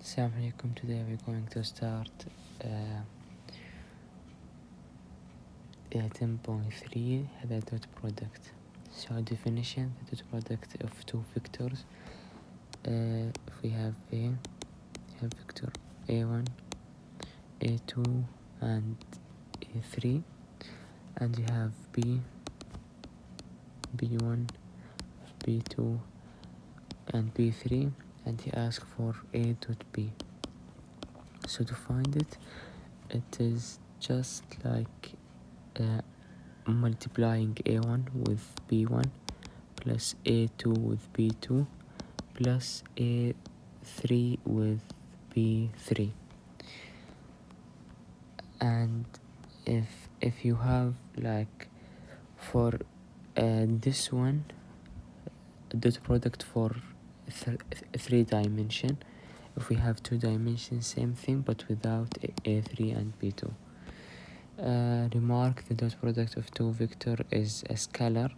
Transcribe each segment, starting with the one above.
Assalamu alaikum. Today we're going to start 10.3 the dot product. So definition: the dot product of two vectors. If we have a, have vector a1, a2, and a3, and you have b1, b2, and b3, and you ask for a dot b. So to find it, it is just like multiplying a1 with b1 plus a2 with b2 plus a3 with b3. And if you have like for this one dot product for 3 dimension, if we have 2 dimensions, same thing but without a3 and b2. Remark: the dot product of two vector is a scalar,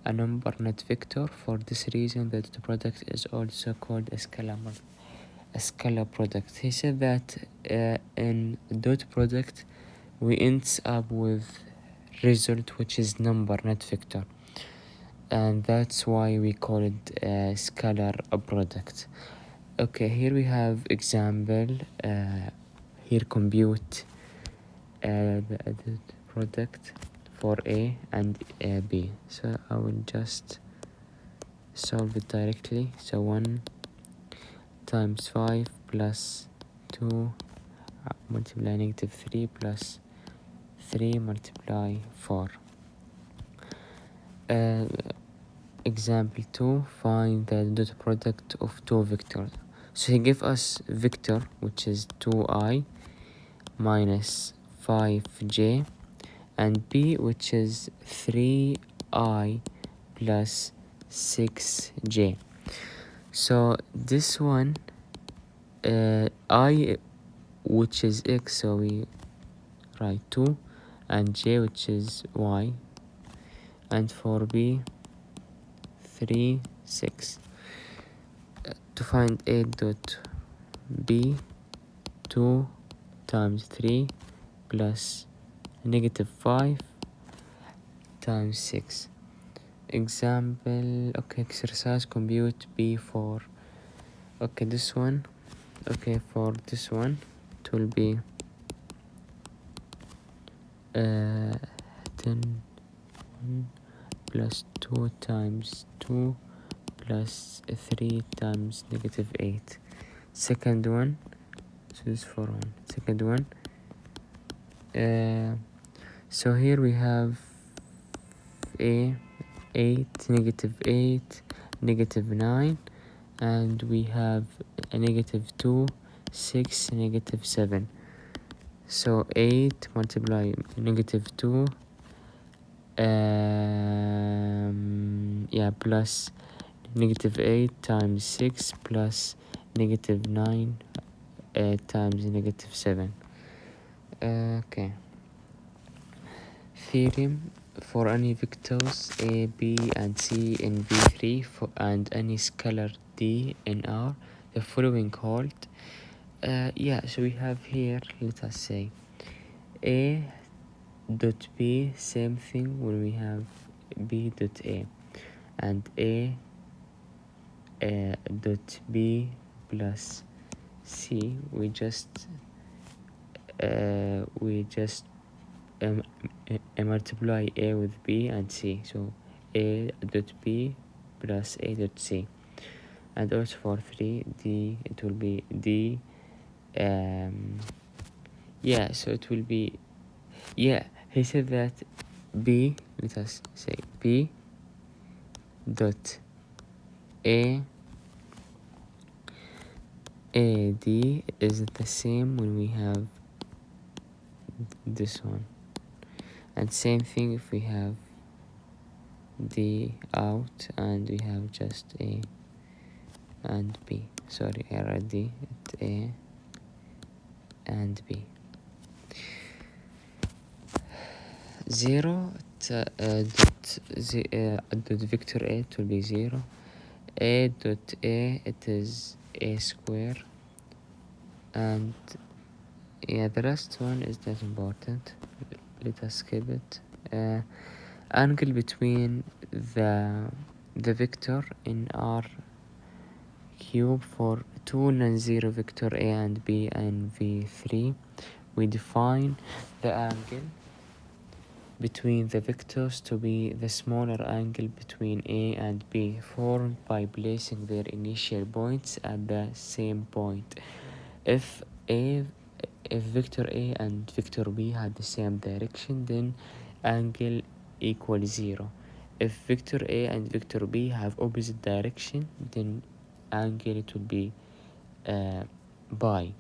a number not vector. For this reason the dot product is also called a scalar product. He said that in dot product we end up with result which is number not vector, and that's why we call it a scalar product. Okay, here we have example. Here compute the product for a and b. So I will just solve it directly. So 1 times 5 plus 2 multiply -3 plus 3 multiply 4. Example 2, find the dot product of two vectors. So he give us vector which is 2i minus 5j and b which is 3i plus 6j. So this one I which is x, so we write 2, and j which is y, and for b 3, 6. To find a dot b, 2 times 3 plus -5 times 6. Example, okay, exercise compute b4. Okay, this one, okay, for this one it will be 10 plus 2 times 2 plus 3 times -8. Second one, so this for one. Second one, so here we have a 8, -8, -9, and we have a -2, 6, -7. So 8 multiply -2, plus -8 times 6 plus -9 times -7. Okay. Theorem: for any vectors a, b, and c in V3 and any scalar d in R, the following hold. So we have here, let us say a dot b, same thing when we have b dot a, and a dot b plus c, we just multiply a with b and c, so a dot b plus a dot c. And also for 3d it will be d, so it will be, he said that b, let us say b dot a d is the same when we have this one, and same thing if we have d out and we have just a and b. Sorry, I read d at a and b. 0 dot vector a, it will be 0. A dot a, it is a square And yeah, the last one is not important. Let us skip it. Angle between the vector in R cube for two non-zero vector A and B and V3. We define the angle between the vectors to be the smaller angle between A and B, formed by placing their initial points at the same point. If vector A and vector B had the same direction, then angle equals 0. If vector A and vector B have opposite direction, then angle it will be pi.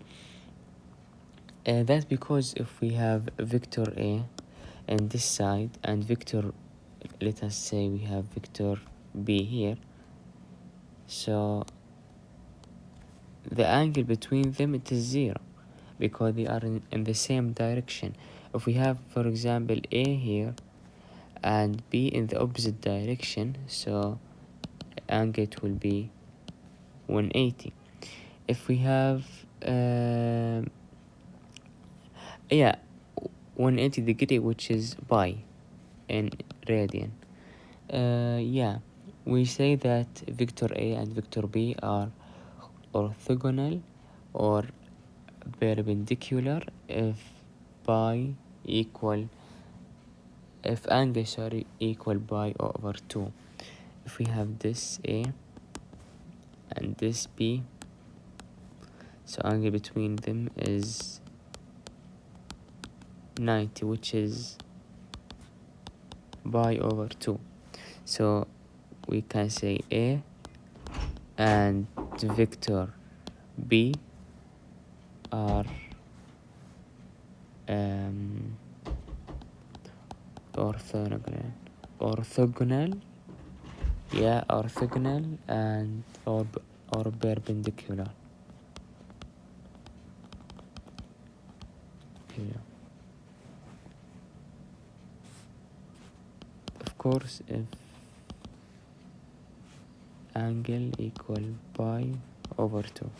That's because if we have vector A and this side and vector, let us say we have vector B here, so the angle between them, it is 0 because they are in the same direction. If we have, for example, A here and B in the opposite direction, so angle it will be 180. If we have 180 degree, which is pi in radian. We say that vector A and vector B are orthogonal or perpendicular if angle equal pi over 2. If we have this A and this B, so angle between them is 90, which is pi over 2. So we can say A and vector B are orthogonal and or perpendicular. Of course, if angle equal pi over 2.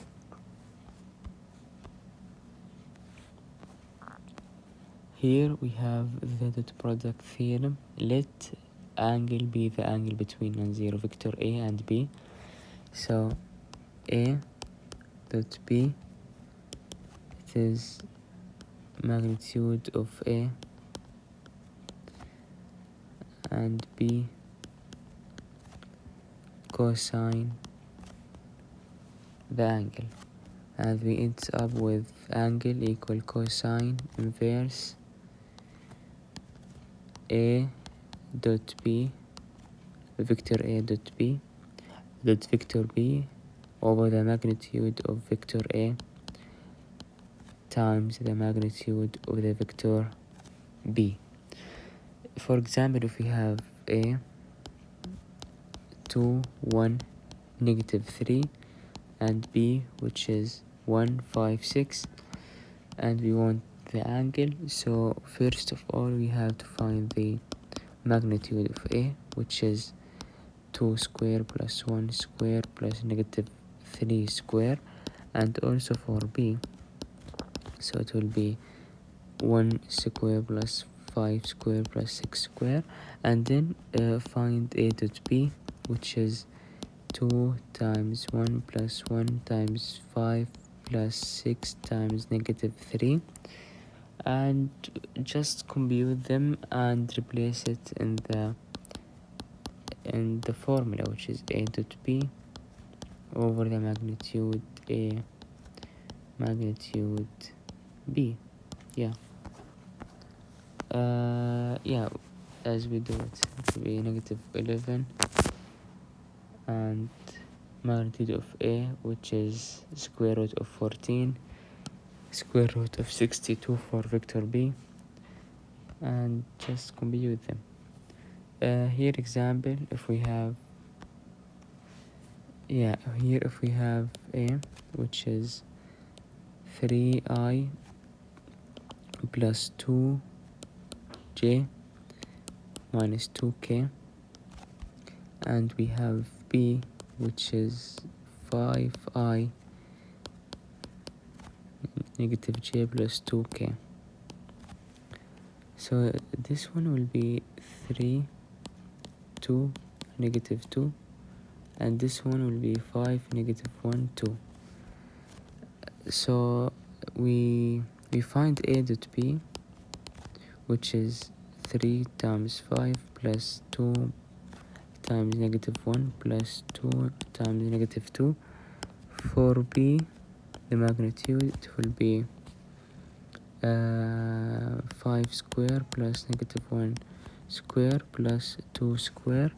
Here we have the dot product theorem. Let angle be the angle between non-zero vector A and B. So A dot B, it is magnitude of A, and B cosine the angle, and we end up with angle equal cosine inverse A dot B, vector A dot B dot vector B over the magnitude of vector A times the magnitude of the vector B. For example, if we have A 2, 1, negative 3, and B, which is 1, 5, 6, and we want the angle, so first of all we have to find the magnitude of A, which is 2 square plus 1 square plus negative 3 square, and also for B, so it will be 1 square plus 5 square plus 6 square, and then find A dot B, which is 2 times 1 plus 1 times 5 plus 6 times negative 3, and just compute them and replace it in the formula, which is A dot B over the magnitude A magnitude B. As we do it will be negative 11, and magnitude of A, which is square root of 14, square root of 62 for vector B, and just compute them. Here example, if we have A, which is 3i plus 2j minus 2k, and we have B, which is 5i negative j plus 2k. So this one will be 3, 2, negative 2, and this one will be 5, negative 1, 2. So we find a dot b, which is 3 times 5 plus 2 times negative 1 plus 2 times negative 2. For b, the magnitude will be 5 square plus negative 1 square plus 2 square.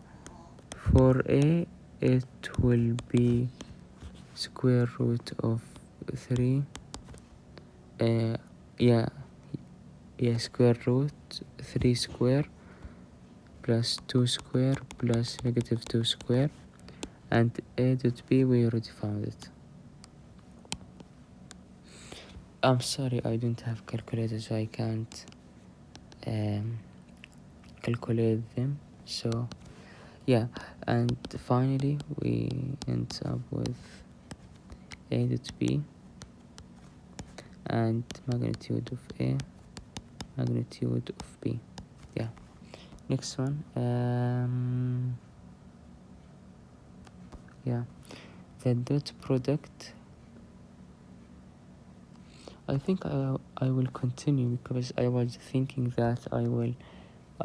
For a, it will be square root of 3, square root 3 square plus 2 square plus negative 2 square, and a dot b, we already found it. I'm sorry, I don't have calculator, so I can't calculate them. So yeah, and finally we end up with a dot b and magnitude of a, magnitude of b. Yeah, next one. Yeah, the dot product, I think I will continue, because I was thinking that I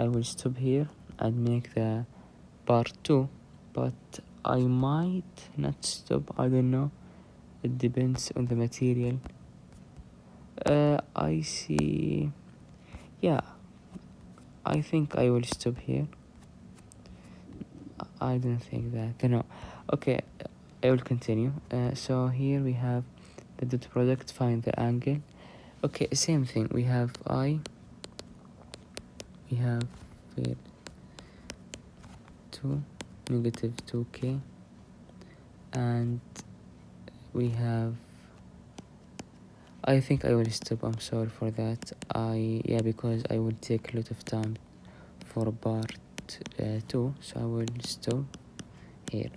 will stop here and make the part 2, but I might not stop, I don't know, it depends on the material. I see. Yeah, I think I will stop here. I don't think that, no. Okay, I will continue. So here we have the dot product, find the angle. Okay, same thing, we have I, we have here 2, negative 2k, and we have, I think I will stop, I'm sorry for that. Because I will take a lot of time for part 2, so I will stop here.